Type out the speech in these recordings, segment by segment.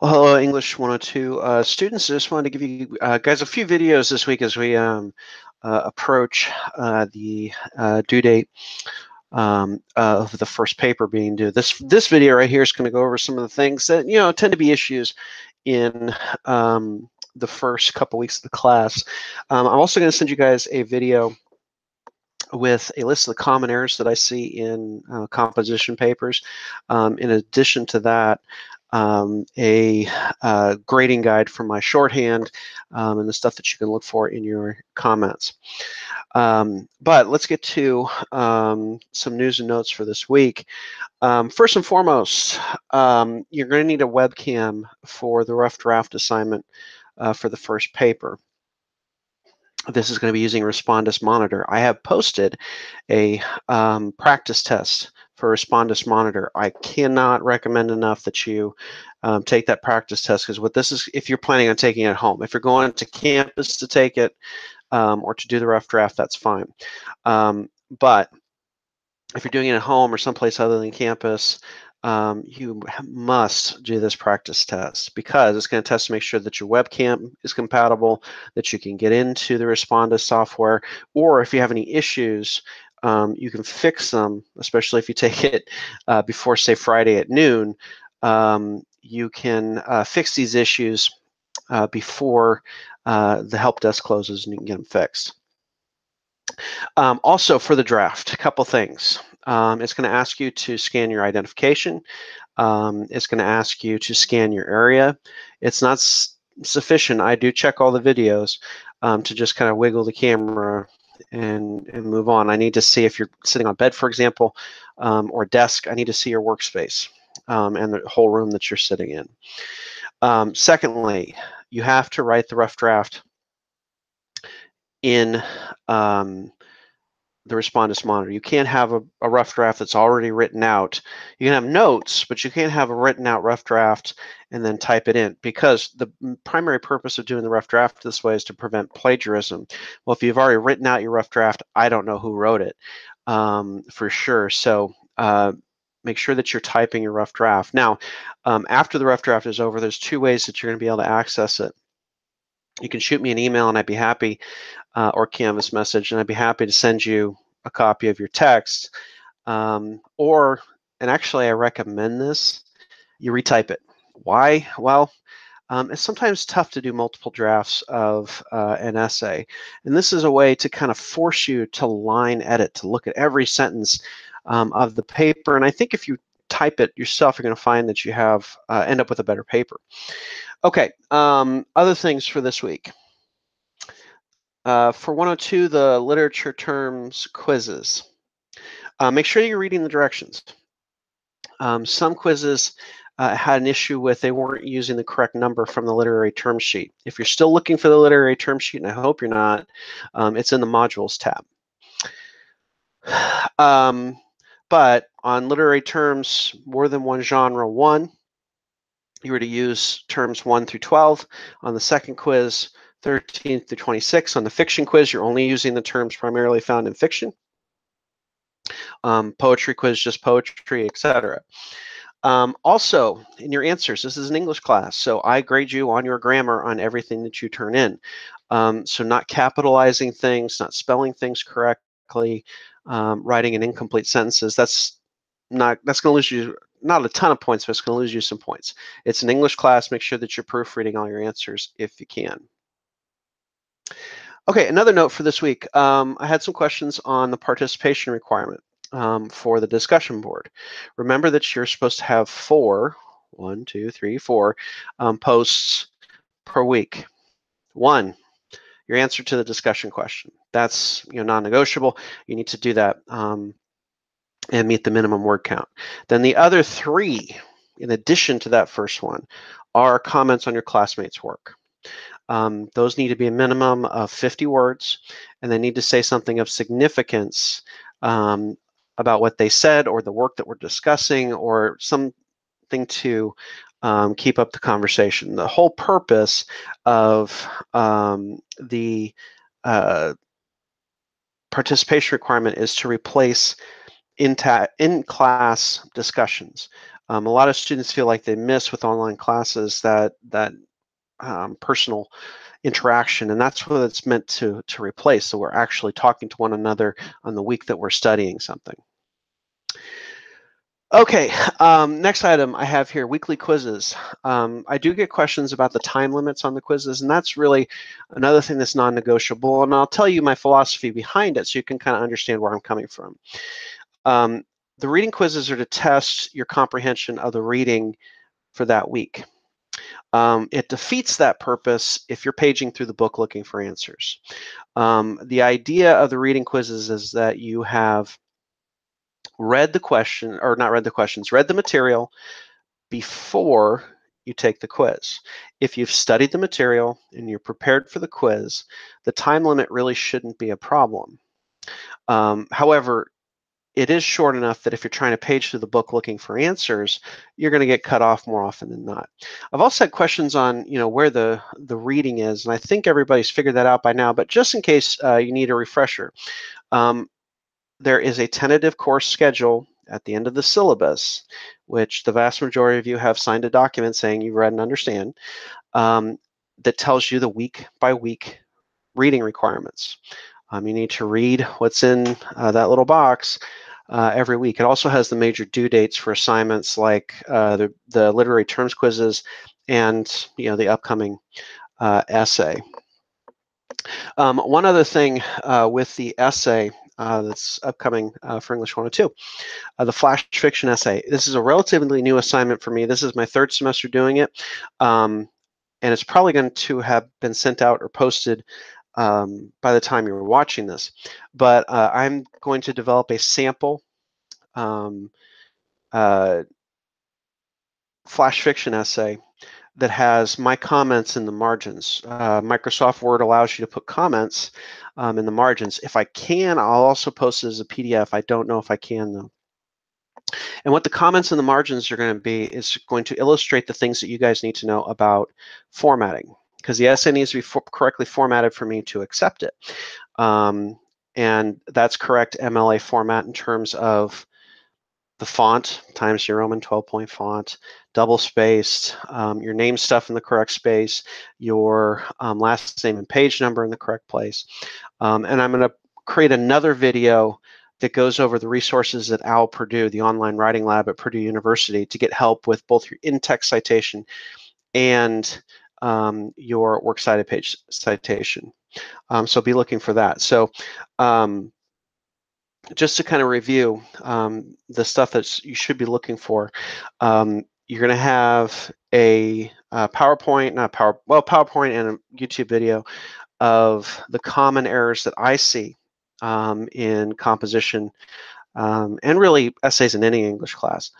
Well, hello, English 102 students. I just wanted to give you guys a few videos this week as we approach the due date of the first paper being due. This video right here is going to go over some of the things that tend to be issues in the first couple weeks of the class. I'm also going to send you guys a video with a list of the common errors that I see in composition papers. In addition to that, a grading guide for my shorthand and the stuff that you can look for in your comments. But let's get to some news and notes for this week. First and foremost, you're going to need a webcam for the rough draft assignment for the first paper. This is going to be using Respondus Monitor. I have posted a practice test for Respondus Monitor. I cannot recommend enough that you take that practice test, because what this is, if you're planning on taking it at home, if you're going to campus to take it or to do the rough draft, that's fine. But if you're doing it at home or someplace other than campus, you must do this practice test, because it's going to test to make sure that your webcam is compatible, that you can get into the Respondus software, or if you have any issues, you can fix them, especially if you take it before, say, Friday at noon. You can fix these issues before the help desk closes, and you can get them fixed. Also, for the draft, a couple things. It's going to ask you to scan your identification. It's going to ask you to scan your area. It's not sufficient. I do check all the videos to just kind of wiggle the camera and move on. I need to see if you're sitting on bed, for example, or desk. I need to see your workspace and the whole room that you're sitting in. Secondly, you have to write the rough draft in the Respondus Monitor. You can't have a rough draft that's already written out. You can have notes, but you can't have a written out rough draft and then type it in, because the primary purpose of doing the rough draft this way is to prevent plagiarism. Well, if you've already written out your rough draft, I don't know who wrote it for sure. So make sure that you're typing your rough draft. Now, after the rough draft is over, there's two ways that you're going to be able to access it. You can shoot me an email, and I'd be happy, or Canvas message, and I'd be happy to send you a copy of your text. And actually, I recommend this, you retype it. Why? Well, it's sometimes tough to do multiple drafts of an essay. And this is a way to kind of force you to line edit, to look at every sentence of the paper. And I think if you type it yourself, you're going to find that you have end up with a better paper. Okay, other things for this week. For 102, the literature terms quizzes. Make sure you're reading the directions. Some quizzes had an issue with they weren't using the correct number from the literary term sheet. If you're still looking for the literary term sheet, and I hope you're not, it's in the modules tab. But on literary terms, more than one genre 1, you were to use terms 1 through 12. On the second quiz, 13 through 26. On the fiction quiz, you're only using the terms primarily found in fiction. Poetry quiz, just poetry, etc. Also, in your answers, this is an English class, so I grade you on your grammar on everything that you turn in. So not capitalizing things, not spelling things correctly, writing in incomplete sentences, that's going to lose you not a ton of points, but it's going to lose you some points. It's an English class. Make sure that you're proofreading all your answers if you can. Okay, another note for this week. I had some questions on the participation requirement for the discussion board. Remember that you're supposed to have 4 posts per week. 1, your answer to the discussion question. That's non-negotiable. You need to do that and meet the minimum word count. Then the other 3, in addition to that first one, are comments on your classmates' work. Those need to be a minimum of 50 words, and they need to say something of significance about what they said or the work that we're discussing, or something to keep up the conversation. The whole purpose of the participation requirement is to replace in-class discussions. A lot of students feel like they miss with online classes that personal interaction, and that's what it's meant to replace. So we're actually talking to one another on the week that we're studying something. Okay, next item I have here, weekly quizzes. I do get questions about the time limits on the quizzes, and that's really another thing that's non-negotiable, and I'll tell you my philosophy behind it so you can kind of understand where I'm coming from. The reading quizzes are to test your comprehension of the reading for that week. It defeats that purpose if you're paging through the book looking for answers. The idea of the reading quizzes is that you have read the question, or not read the questions, read the material before you take the quiz. If you've studied the material and you're prepared for the quiz, the time limit really shouldn't be a problem. However, it is short enough that if you're trying to page through the book looking for answers, you're going to get cut off more often than not. I've also had questions on, where the reading is, and I think everybody's figured that out by now, but just in case you need a refresher, there is a tentative course schedule at the end of the syllabus, which the vast majority of you have signed a document saying you read and understand, that tells you the week by week reading requirements. You need to read what's in that little box every week. It also has the major due dates for assignments like the literary terms quizzes and the upcoming essay. One other thing with the essay that's upcoming for English 102, the flash fiction essay. This is a relatively new assignment for me. This is my third semester doing it, and it's probably going to have been sent out or posted by the time you're watching this. But I'm going to develop a sample flash fiction essay that has my comments in the margins. Microsoft Word allows you to put comments in the margins. If I can, I'll also post it as a PDF. I don't know if I can, though. And what the comments in the margins are going to be is going to illustrate the things that you guys need to know about formatting, because the essay needs to be correctly formatted for me to accept it. And that's correct MLA format in terms of the font, Times New Roman 12-point font, double spaced, your name stuff in the correct space, your last name and page number in the correct place. And I'm going to create another video that goes over the resources at OWL Purdue, the online writing lab at Purdue University, to get help with both your in-text citation and your works cited page citation. So be looking for that. So just to kind of review the stuff that you should be looking for, you're going to have a PowerPoint and a YouTube video of the common errors that I see in composition and really essays in any English class.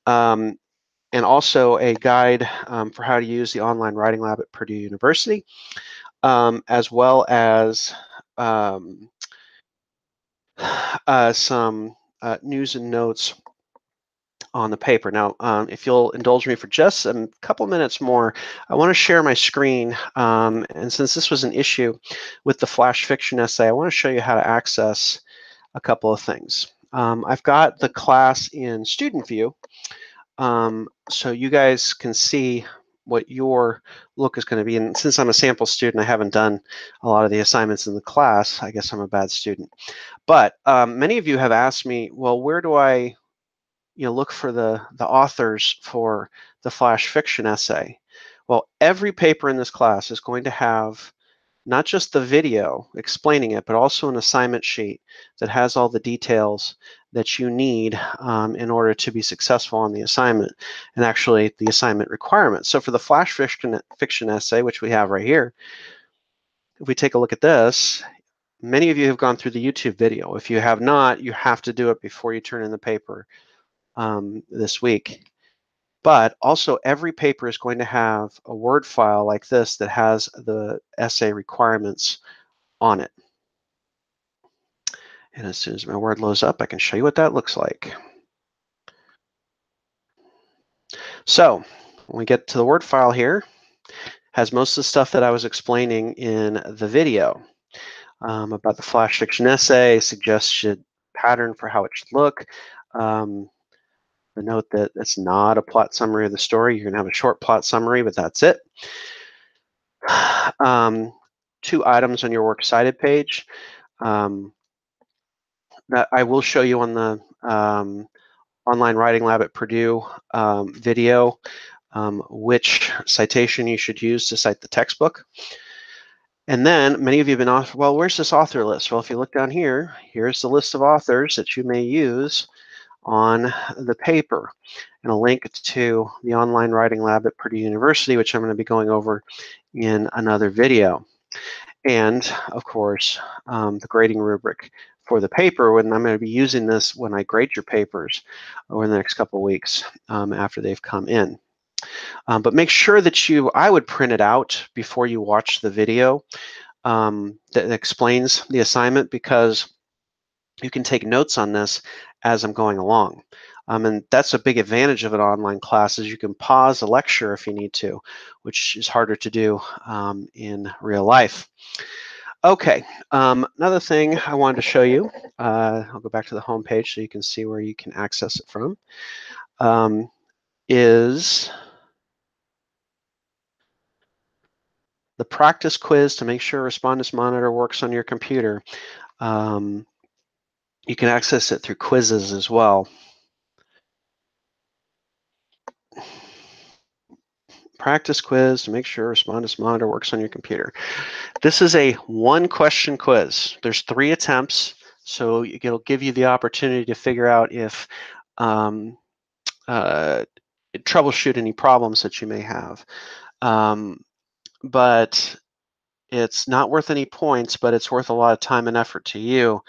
And also a guide for how to use the online writing lab at Purdue University, as well as some news and notes on the paper. Now, if you'll indulge me for just a couple minutes more, I want to share my screen. And since this was an issue with the flash fiction essay, I want to show you how to access a couple of things. I've got the class in student view, so you guys can see what your look is going to be. And since I'm a sample student, I haven't done a lot of the assignments in the class. I guess I'm a bad student. But many of you have asked me, well, where do I look for the authors for the flash fiction essay? Well, every paper in this class is going to have not just the video explaining it, but also an assignment sheet that has all the details that you need in order to be successful on the assignment, and actually the assignment requirements. So for the flash fiction essay, which we have right here, if we take a look at this, many of you have gone through the YouTube video. If you have not, you have to do it before you turn in the paper this week. But also every paper is going to have a Word file like this that has the essay requirements on it. And as soon as my Word loads up, I can show you what that looks like. So when we get to the Word file here, has most of the stuff that I was explaining in the video about the flash fiction essay, suggested pattern for how it should look, The note that it's not a plot summary of the story. You're going to have a short plot summary, but that's it. 2 items on your works cited page that I will show you on the Online Writing Lab at Purdue video, which citation you should use to cite the textbook. And then many of you have been off, well, where's this author list? Well, if you look down here, here's the list of authors that you may use on the paper, and a link to the Online Writing Lab at Purdue University, which I'm going to be going over in another video. And of course, the grading rubric for the paper, when I'm going to be using this when I grade your papers over the next couple of weeks after they've come in. But make sure that I would print it out before you watch the video that explains the assignment, because you can take notes on this as I'm going along. And that's a big advantage of an online class, is you can pause a lecture if you need to, which is harder to do in real life. Okay, another thing I wanted to show you, I'll go back to the home page so you can see where you can access it from, is the practice quiz to make sure Respondus Monitor works on your computer. You can access it through quizzes as well. Practice quiz to make sure Respondus Monitor works on your computer. This is a 1-question quiz. There's 3 attempts, so it'll give you the opportunity to figure out if troubleshoot any problems that you may have. But it's not worth any points, but it's worth a lot of time and effort to you,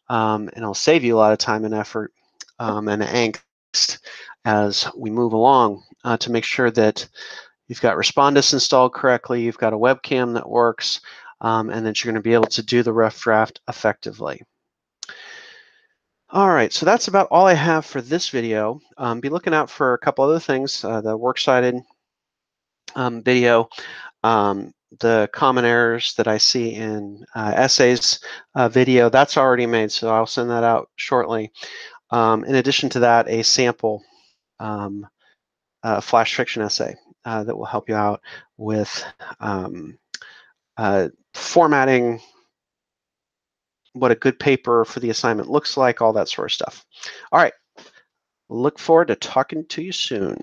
and it'll save you a lot of time and effort and angst as we move along to make sure that you've got Respondus installed correctly, you've got a webcam that works, and that you're going to be able to do the rough draft effectively. All right, so that's about all I have for this video. Be looking out for a couple other things, the works cited video, the common errors that I see in essays video, that's already made, so I'll send that out shortly. In addition to that, a sample flash fiction essay that will help you out with formatting, what a good paper for the assignment looks like, all that sort of stuff. All right, look forward to talking to you soon.